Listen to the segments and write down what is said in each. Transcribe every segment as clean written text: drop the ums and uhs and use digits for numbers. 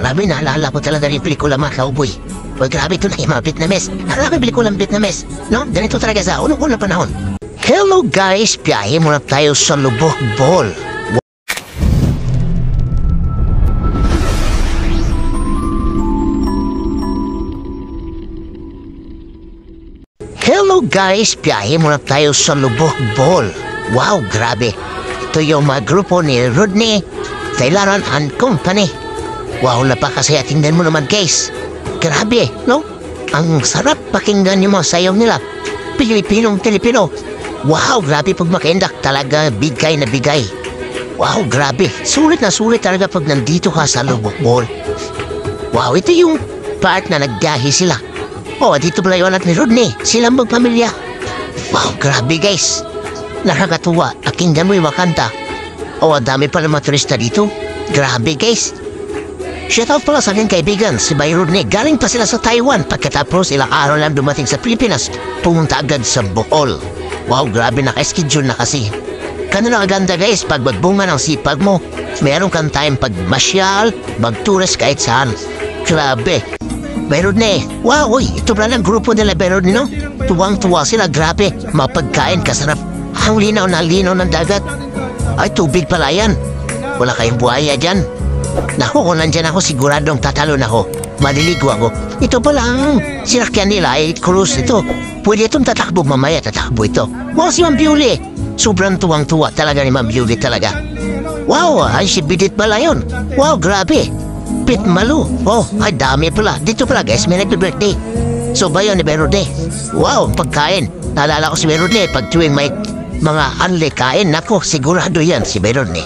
Grabe, naalala ko talaga rin pelikula mga cowboy. Uy, grabe ito na yung mga Vietnamese. Grabe pelikulang Vietnamese. No? Ganito talaga sa unang-unang panahon. Hello guys, biyahe muna tayo sa Lubok, Bohol. Hello guys, biyahe muna tayo sa Lubok, Bohol. Wow, grabe. Ito yung mga grupo ni Rodney, Taylaran and Company. Wow, napakasaya. Tingnan mo naman guys. Grabe, no? Ang sarap pakinggan yung mga sayaw nila. Pilipinong-Pilipino. Wow, grabe pag makiendak. Talaga bigay na bigay. Wow, grabe. Sulit na sulit talaga pag nandito ka sa Lubok, Bohol. Wow, ito yung part na nagbiyahe sila. Oh, dito pala yung anak ni Rodney. Silang magpamilya. Wow, grabe guys. Nakakatuwa. Pakinggan mo yung makanta. Oh, dami pala mga turista dito. Grabe guys. Shoutout pala sa aking kaibigan, si Bay Rodney. Galing pa sila sa Taiwan. Pagkatapos ilang araw lang dumating sa Pilipinas, pumunta agad sa Bohol. Wow, grabe, naka-schedule na kasi. Ganun ang ganda guys, pag magbunga ng sipag mo, meron kang time pag masyal, mag-tourist kahit saan. Grabe. Bay Rodney, wow, uy, ito pala ng grupo nila Bay Rodney, no? Tuwang-tuwa sila, grabe. Mapagkain, kasarap. Ang linaw ng dagat. Ay, tubig pala yan. Wala kayong buhaya dyan. Naku, kung nandyan ako, siguradong tatalon ako. Maliligo ako. Ito pala ang sinakyan nila ay cruise ito. Pwede itong tatakbo mamaya, tatakbo ito. Wow, si Ma'am Beauty. Sobrang tuwang-tuwa talaga ni Ma'am Beauty talaga. Wow, ay si Bidit pala yun. Wow, grabe. Pit Malu. Oh, ay dami pala. Dito pala guys, may nagbe-birthday. So ba yun ni Berode? Wow, pagkain. Naalala ko si Berode pag tuwing may mga anli kain. Naku, sigurado yan si Berode.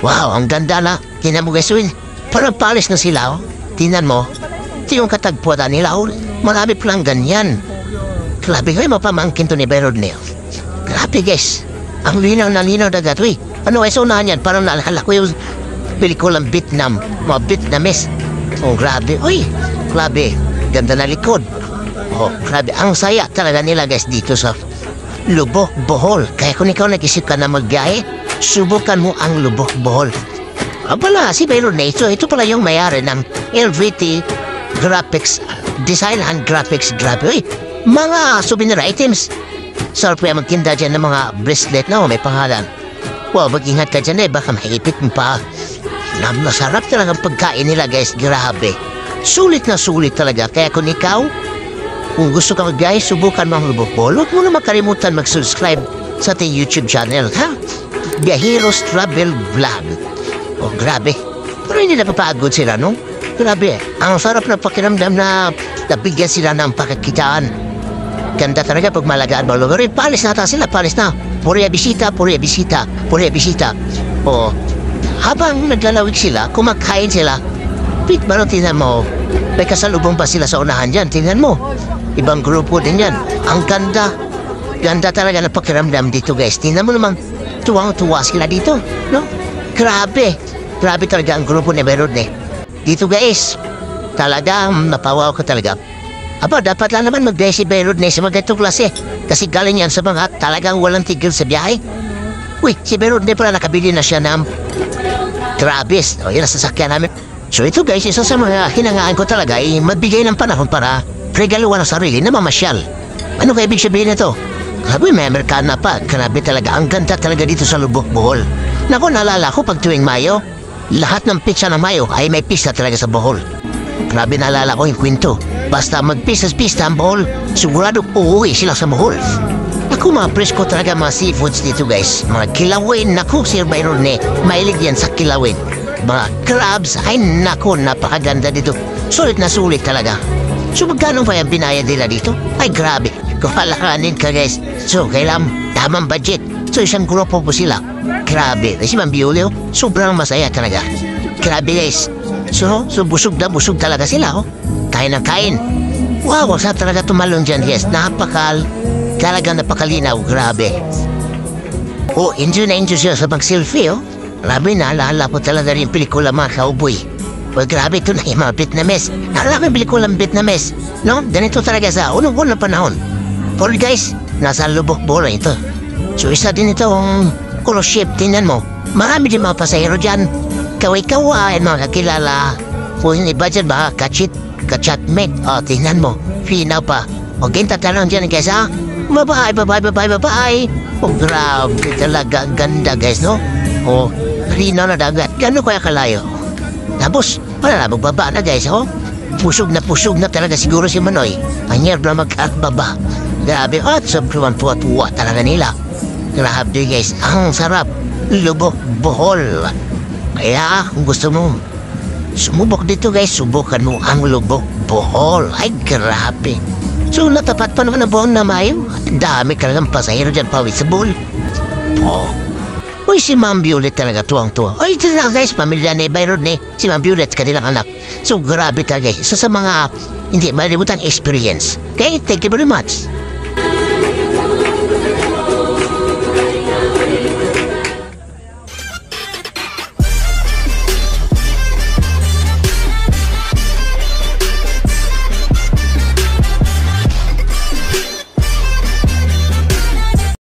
Wow, ang ganda na. Tingnan mo guys, parang palis na sila, oh. Tingnan mo, ito yung katagpuan nila, oh. Marami palang ganyan. Grabe ko, mapamangkin to ni Berode. Grabe guys, ang linaw na dagat, uy. Ano ay unahan yan? Parang naalala ko yung pelikulang Vietnam, mga Vietnamese. Oh, grabe, uy. Grabe, ganda na likod. Oh, grabe, ang saya talaga nila guys dito sa Lubok, Bohol. Kaya kung ikaw nag-isip ka na magbiyahe, subukan mo ang Lubok, Bohol. Pala, si Bay Rodney, ito pala yung mayari ng LVT Graphics Design and Graphics. Grabe, uy, mga souvenir items. Sarap kaya magtinda dyan ng mga bracelet na may pangalan. Wow, mag-ingat ka dyan baka maipit mo pa. Masarap talaga ang pagkain nila guys, grabe. Sulit na sulit talaga, kaya kung ikaw, kung gusto ka magbiyahe, subukan mo ang Lubok, Bohol. Huwag mo na makalimutan mag-subscribe sa ating YouTube channel, ha? Biyaheros Travel Vlog. Oh, grabe. Pero hindi napapagod sila, no? Grabe. Ang sarap na pakiramdam na nabigyan sila ng pakakitaan. Ganda talaga pag malagaan mo. Palis na sila, palis na. Puriya bisita, puriya bisita, puriya bisita. Oh, habang naglalawig sila, kumakain sila. Pit, baro, tingnan mo. May kasalubong pa sila sa unahan dyan. Tingnan mo. Ibang grupo din yan. Ang ganda. Ganda talaga na pakiramdam dito, guys. Tingnan mo naman. Tuwang-tuwa sila dito, no? Grabe. Grabe talaga ang grupo ni Berode. Dito guys, talaga napawaw ko talaga. Aba, dapat lang naman mag-biyahe si Berode sa mga ganitong klase. Kasi galing yan sa mga talagang walang tigil sa biyahe. Uy, si Berode pala nakabili na siya ng Travis. O, yun ang sasakyan namin. So ito guys, isa sa mga hinangaan ko talaga ay magbigay ng panahon para regaluan ang sarili na mamasyal. Ano kaya ibig sabihin nito? Grabe, may Amerikana pa. Grabe talaga. Ang ganda talaga dito sa Lubok, Bohol. Naku, naalala ko pag tuwing Mayo, lahat ng pizza ng Mayo ay may pista talaga sa Bohol. Grabe, naalala ko yung kwento. Basta magpisas-pista ang Bohol, sigurado uuwi sila sa Bohol. Naku, mga presko talaga mga seafoods dito guys. Mga kilawin, naku, Sir Bay Rodney, mahilig yan sa kilawin. Mga crabs, ay naku, napakaganda dito. Sulit na sulit talaga. So magkano pa yung binayad nila dito? Ay grabe, kuhalakanin ka guys. So kailangan tamang budget. So isang grupo po sila. Grabe, si Ma'am Beauty, sobrang masaya talaga. Grabe guys. So busog na busog talaga sila, oh. Kain ng kain. Wow, saan talaga tumalon dyan, yes. Talagang napakalinaw, grabe. Oh, enjoy siya sa pag-selfie, oh. Grabe, naalala po talaga rin pelikula mga cowboy. Well, grabe, ito na yung mga Vietnamese. Naalala ko yung pelikulang Vietnamese. No? Ganito talaga sa unang-unang panahon. Pero guys, nasa Lubok, Bohol ito. So isa din itong cruise ship, tingnan mo. Marami din mga pasahero dyan. Kaway-kaway, mga kakilala. Kung hindi ba dyan ba, kachatmate. O, tingnan mo. Finaw pa. O, gintatanong dyan guys ha. Babae, babae, babae, babae. O, grabe talaga. Ganda guys, no? O, rino na dagat. Gano'n kaya kalayo? Tapos, wala na magbaba na guys, oh. Pusog na talaga siguro si Manoy. Anyar na magkakbaba. Grabe, at sobrang puwa-puwa talaga nila. Grabe guys, ang sarap. Lubok Bohol. Kaya kung gusto mo sumubok dito guys, subukan mo ang Lubok Bohol. Ay grabe. So natapat pa naman ang buong na mayo. Dami talagang pasahero dyan pawis sa bowl. Oh. Uy, si Ma'am Violet talaga tuwang-tuwa. Ay, ito na guys, pamilya ni Byron ni si Ma'am Violet, kanilang anak. So grabe talaga guys. Isa sa mga hindi malimutan experience. Okay, thank you very much.